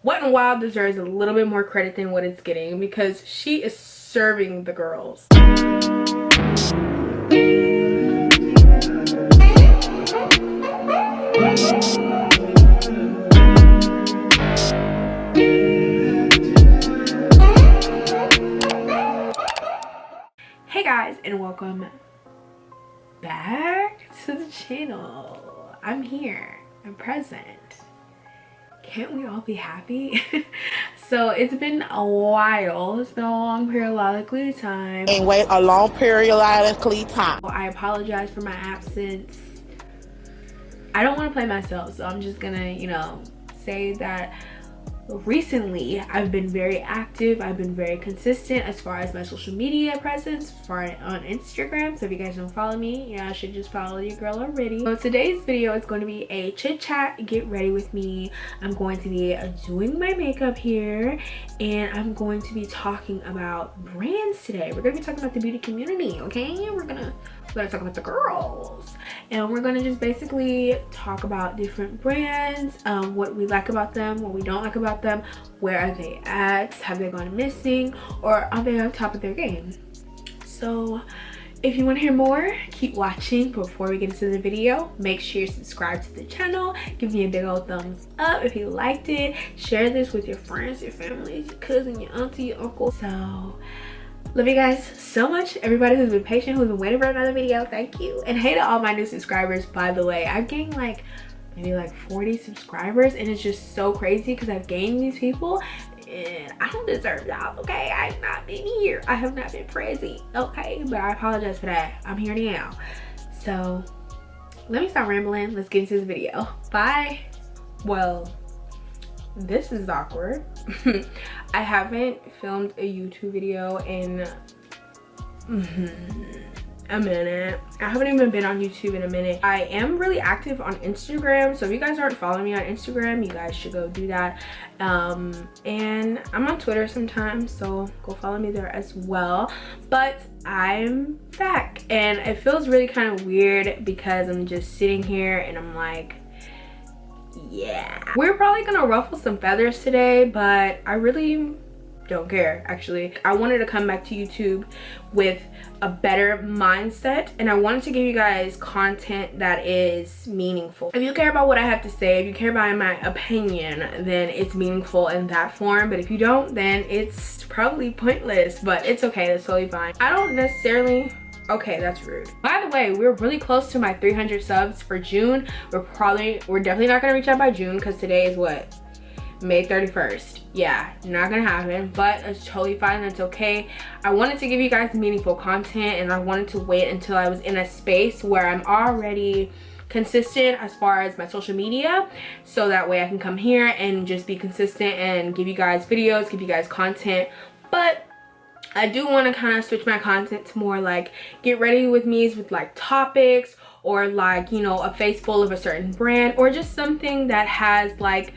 Wet n Wild deserves a little bit more credit than what it's getting because she is serving the girls. Hey guys, and welcome back to the channel. I'm here, I'm present. Can't we all be happy? So it's been a while. It's been a long periodically time. And wait a long periodically time. I apologize for my absence. I don't want to play myself, so I'm just gonna, you know, say that recently I've been very active. I've been very consistent as far as my social media presence on Instagram. So if you guys don't follow me, yeah, I should just follow your girl already. So today's video is going to be a chit chat, get ready with me. I'm going to be doing my makeup here, and I'm going to be talking about brands today. We're gonna be talking about the beauty community, okay? We're gonna talk about the girls, and we're gonna just basically talk about different brands, what we like about them, what we don't like about them, where are they at, have they gone missing, or are they on top of their game. So if you want to hear more, keep watching. Before we get into the video, make sure you subscribe to the channel, give me a big old thumbs up if you liked it, share this with your friends, your family, your cousin, your auntie, your uncle. So love you guys so much. Everybody who's been patient, who's been waiting for another video, thank you. And hey to all my new subscribers, by the way. I've gained like maybe like 40 subscribers, and it's just so crazy because I've gained these people and I don't deserve y'all, okay? I've not been here, I have not been crazy, okay? But I apologize for that. I'm here now. So let me stop rambling. Let's get into the video. Bye. Well, this is awkward. I haven't filmed a YouTube video in a minute. I haven't even been on YouTube in a minute. I am really active on Instagram, so if you guys aren't following me on Instagram, you guys should go do that. And I'm on Twitter sometimes, so go follow me there as well. But I'm back, and it feels really kind of weird because I'm just sitting here and I'm like, yeah, we're probably gonna ruffle some feathers today, but I really don't care. Actually, I wanted to come back to YouTube with a better mindset, and I wanted to give you guys content that is meaningful. If you care about what I have to say, if you care about my opinion, then it's meaningful in that form. But if you don't, then it's probably pointless, but it's okay. That's totally fine. I don't necessarily, okay, that's rude. By the way, we're really close to my 300 subs for June. We're definitely not gonna reach out by June because today is what, May 31st. Yeah, not gonna happen, but it's totally fine. That's okay. I wanted to give you guys meaningful content, and I wanted to wait until I was in a space where I'm already consistent as far as my social media, so that way I can come here and just be consistent and give you guys videos, give you guys content. But I do want to kind of switch my content to more like get ready with me's with like topics, or like, you know, a face full of a certain brand, or just something that has like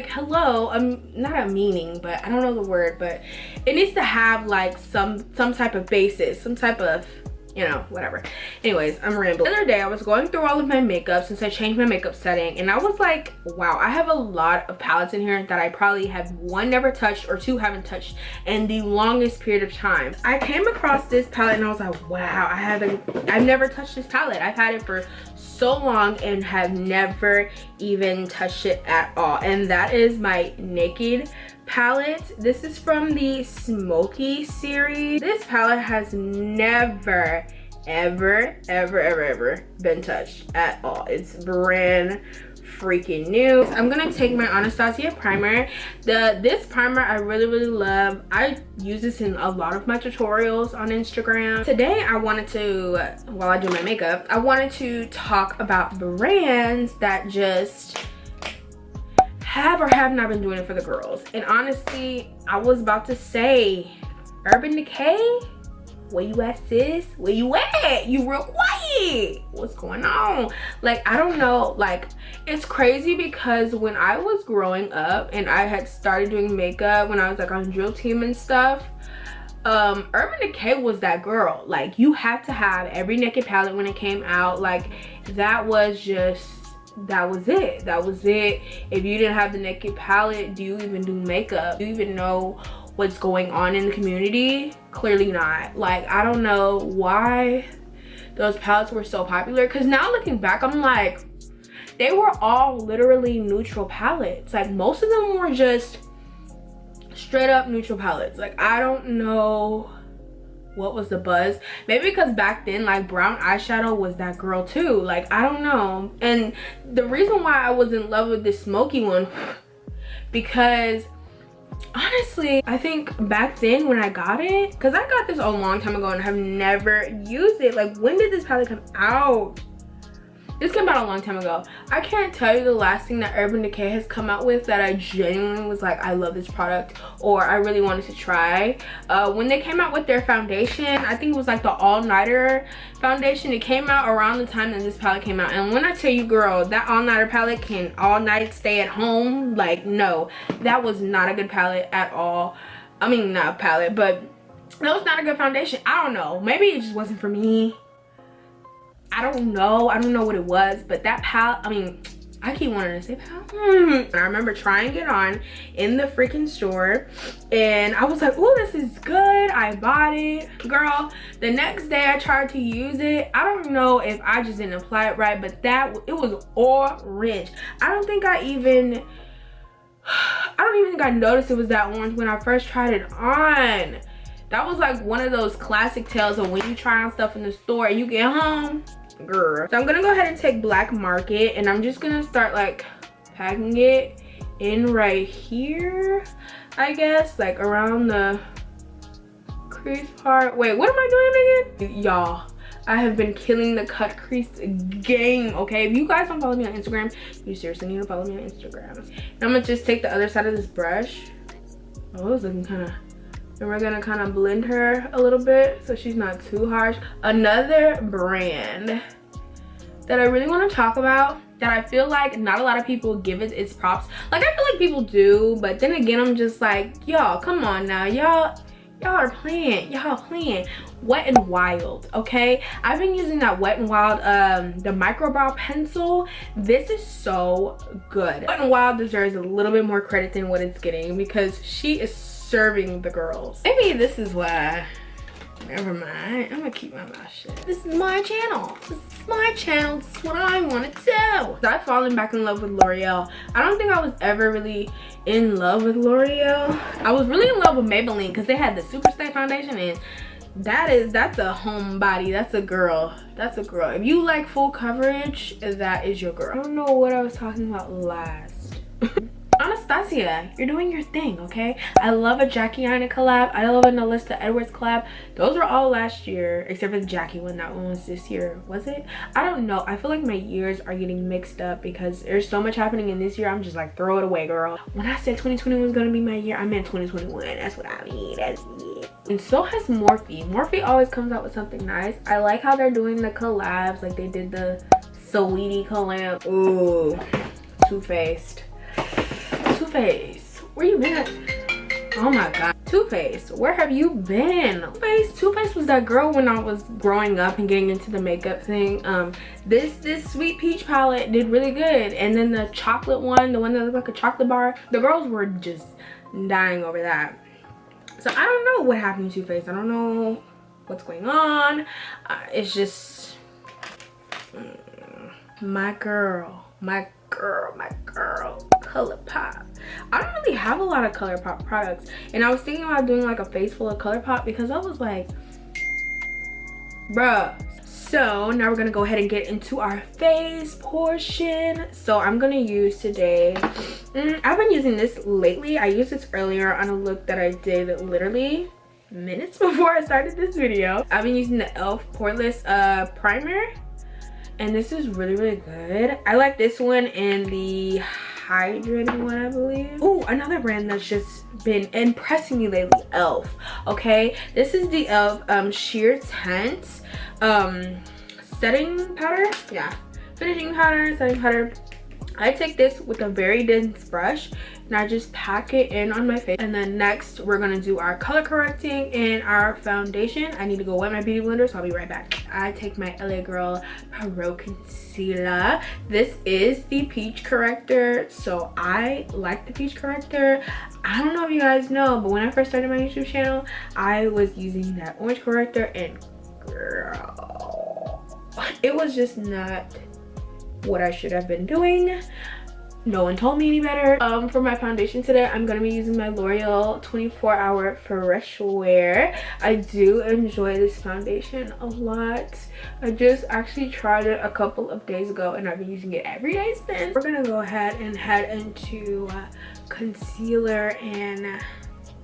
hello, not a meaning, but I don't know the word, but it needs to have like some type of basis, some type of, you know, whatever. Anyways, I'm rambling. The other day I was going through all of my makeup since I changed my makeup setting, and I was like, wow, I have a lot of palettes in here that I probably have, one, never touched, or two, haven't touched in the longest period of time. I came across this palette and I was like, wow, I've never touched this palette. I've had it for so long and have never even touched it at all, and that is my Naked palette. This is from the Smoky series. This palette has never ever been touched at all. It's brand freaking new. I'm gonna take my Anastasia primer. This primer I really love. I use this in a lot of my tutorials on Instagram. Today I wanted to, while I do my makeup, I wanted to talk about brands that just have or have not been doing it for the girls. And honestly, I was about to say Urban Decay, where you at, sis? Where you at? You real quiet. What's going on? Like, I don't know. Like, it's crazy because when I was growing up and I had started doing makeup when I was like on drill team and stuff, Urban Decay was that girl. Like, you had to have every Naked palette when it came out. Like, that was just that was it. That was it. If you didn't have the naked palette, do you even do makeup? Do you even know what's going on in the community? Clearly not. Like, I don't know why those palettes were so popular, because now looking back, I'm like, they were all literally neutral palettes. Like, most of them were just straight up neutral palettes. Like, I don't know what was the buzz. Maybe because back then, like, brown eyeshadow was that girl too. Like, I don't know. And the reason why I was in love with this smoky one, because honestly, I think back then when I got it, because I got this a long time ago and have never used it. Like, when did this palette come out? This came out a long time ago. I can't tell you the last thing that Urban Decay has come out with that I genuinely was like, I love this product, or I really wanted to try. When they came out with their foundation, I think it was like the all-nighter foundation. It came out around the time that this palette came out. And when I tell you, girl, that all-nighter palette can all night stay at home. Like, no, that was not a good palette at all. I mean, not a palette, but that was not a good foundation. I don't know. Maybe it just wasn't for me. I don't know what it was, but that palette, I mean, I keep wanting to say palette. I remember trying it on in the freaking store, and I was like, oh, this is good. I bought it. Girl, the next day I tried to use it. I don't know if I just didn't apply it right, but it was orange. I don't even think I noticed it was that orange when I first tried it on. That was like one of those classic tales of when you try on stuff in the store and you get home, girl. So I'm gonna go ahead and take Black Market, and I'm just gonna start like packing it in right here, I guess, like around the crease part. Wait, what am I doing again? Y'all, I have been killing the cut crease game, okay? If you guys don't follow me on Instagram, you seriously need to follow me on Instagram. And I'm gonna just take the other side of this brush. Oh, it's looking kind of, and we're gonna kind of blend her a little bit so she's not too harsh. Another brand that I really want to talk about that I feel like not a lot of people give it its props. Like, I feel like people do, but then again, I'm just like, y'all, come on now. Y'all are playing. Y'all playing. Wet n Wild, okay? I've been using that Wet n Wild, the micro brow pencil. This is so good. Wet n Wild deserves a little bit more credit than what it's getting, because she is serving the girls. Maybe this is why. Never mind. I'm gonna keep my mouth shut. This is my channel. This is my channel. This is what I want to do. I've fallen back in love with L'Oreal. I don't think I was ever really in love with L'Oreal. I was really in love with Maybelline because they had the Super Stay foundation, and that's a homebody. That's a girl. That's a girl. If you like full coverage, that is your girl. I don't know what I was talking about last. Anastasia, you're doing your thing, okay? I love a Jackie Aina collab. I love a Nalista Edwards collab. Those were all last year, except for the Jackie one. That one was this year. Was it? I don't know. I feel like my years are getting mixed up because there's so much happening in this year. I'm just like, throw it away, girl. When I said 2020 was gonna be my year, I meant 2021. That's what I mean. That's it. And so has Morphe. Morphe always comes out with something nice. I like how they're doing the collabs. Like, they did the Sweetie collab. Ooh, Too Faced. Too Faced, where you been? Oh my god, Too Faced, where have you been? Too Faced was that girl when I was growing up and getting into the makeup thing. This Sweet Peach palette did really good, and then the chocolate one, the one that looked like a chocolate bar, the girls were just dying over that. So I don't know what happened to Too Faced. I don't know what's going on. It's just my girl, ColourPop. I don't really have a lot of ColourPop products, and I was thinking about doing like a face full of ColourPop because I was like, bruh. So now we're gonna go ahead and get into our face portion. So I'm gonna use today, I've been using this lately. I used this earlier on a look that I did literally minutes before I started this video. I've been using the e.l.f. Poreless primer, and this is really good. I like this one and the hydrating one, I believe. Oh, another brand that's just been impressing me lately, e.l.f. Okay, this is the e.l.f. Sheer Tint setting powder. Yeah, finishing powder, setting powder. I take this with a very dense brush and I just pack it in on my face. And then next we're gonna do our color correcting and our foundation. I need to go wet my beauty blender, so I'll be right back. I take my LA Girl Pro Concealer. This is the peach corrector, so I like the peach corrector. I don't know if you guys know, but when I first started my YouTube channel, I was using that orange corrector, and girl, it was just not what I should have been doing. No one told me any better. For my foundation today, I'm gonna be using my L'Oreal 24-hour Fresh Wear. I do enjoy this foundation a lot. I just actually tried it a couple of days ago and I've been using it every day since. We're gonna go ahead and head into concealer and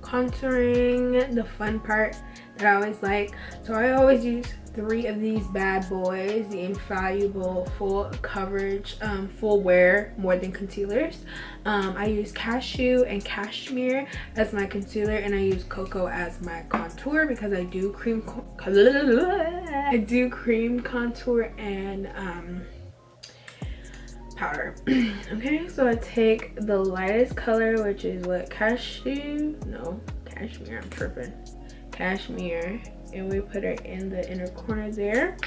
contouring, the fun part that I always like. So I always use 3 of these bad boys, the infallible full coverage full wear more than concealers. I use Cashew and Cashmere as my concealer, and I use Cocoa as my contour because I do cream contour and powder. Okay, so I take the lightest color, which is what, Cashmere, I'm tripping, Cashmere, and we put it in the inner corner there.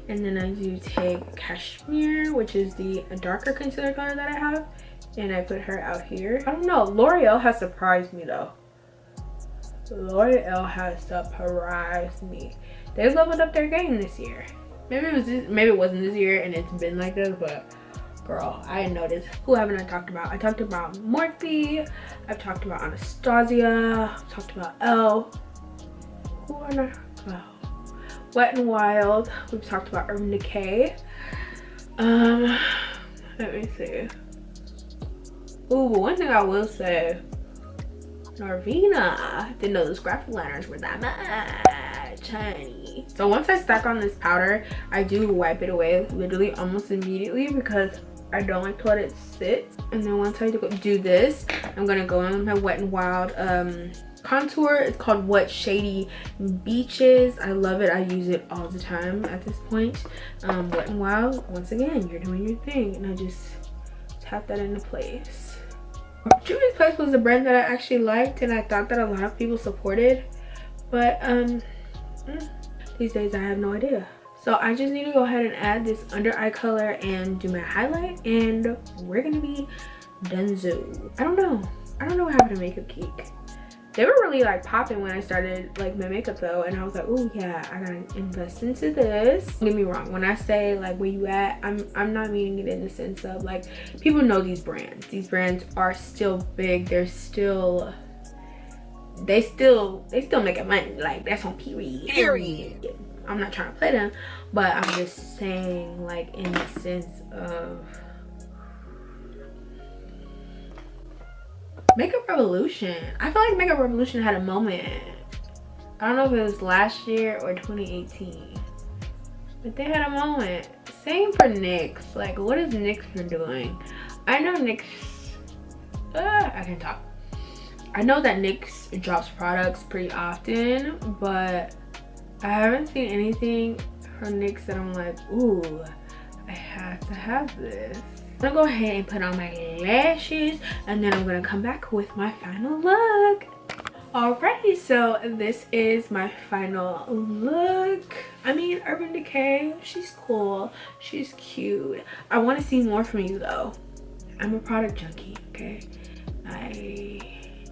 And then I do take Cashmere, which is the darker concealer color that I have, and I put her out here. I don't know, L'Oreal has surprised me though. L'Oreal has surprised me. They leveled up their game this year. Maybe it wasn't this year and it's been like this, but girl, I noticed. Who haven't I talked about? I talked about Morphe, I've talked about Anastasia, I've talked about Elle. Who are not? Oh. Wet n Wild. We've talked about Urban Decay. Let me see. Ooh, but one thing I will say, Narvina didn't know those graphic liners were that much, honey. So once I stack on this powder, I do wipe it away literally almost immediately because I don't like to let it sit. And then once I do this, I'm gonna go in with my Wet n Wild contour. It's called What Shady Beaches. I love it. I use it all the time at this point. Wet n Wild, once again, you're doing your thing, and I just tap that into place. Juvia's Place was a brand that I actually liked and I thought that a lot of people supported, but these days I have no idea. So I just need to go ahead and add this under eye color and do my highlight, and we're gonna be donezo. I don't know what happened to Makeup Geek. They were really like popping when I started like my makeup though, and I was like, oh yeah, I gotta invest into this. Don't get me wrong, when I say like where you at, I'm not meaning it in the sense of like people know these brands. These brands are still big. They still making money. Like that's on period. I'm not trying to play them, but I'm just saying like in the sense of Makeup Revolution. I feel like Makeup Revolution had a moment. I don't know if it was last year or 2018, but they had a moment. Same for NYX. Like, what is NYX been doing? I know NYX, I can talk. I know that NYX drops products pretty often, but I haven't seen anything from NYX that I'm like, ooh, I have to have this. I'm gonna go ahead and put on my lashes, and then I'm gonna come back with my final look. Alrighty, so this is my final look. I mean, Urban Decay, she's cool, she's cute. I want to see more from you though. I'm a product junkie, okay? I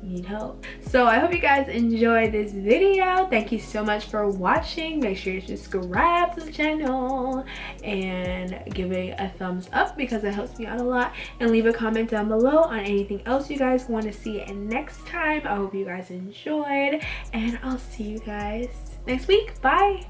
need help. So I hope you guys enjoyed this video. Thank you so much for watching. Make sure to subscribe to the channel and give it a thumbs up because it helps me out a lot, and leave a comment down below on anything else you guys want to see next time. I hope you guys enjoyed, and I'll see you guys next week. Bye.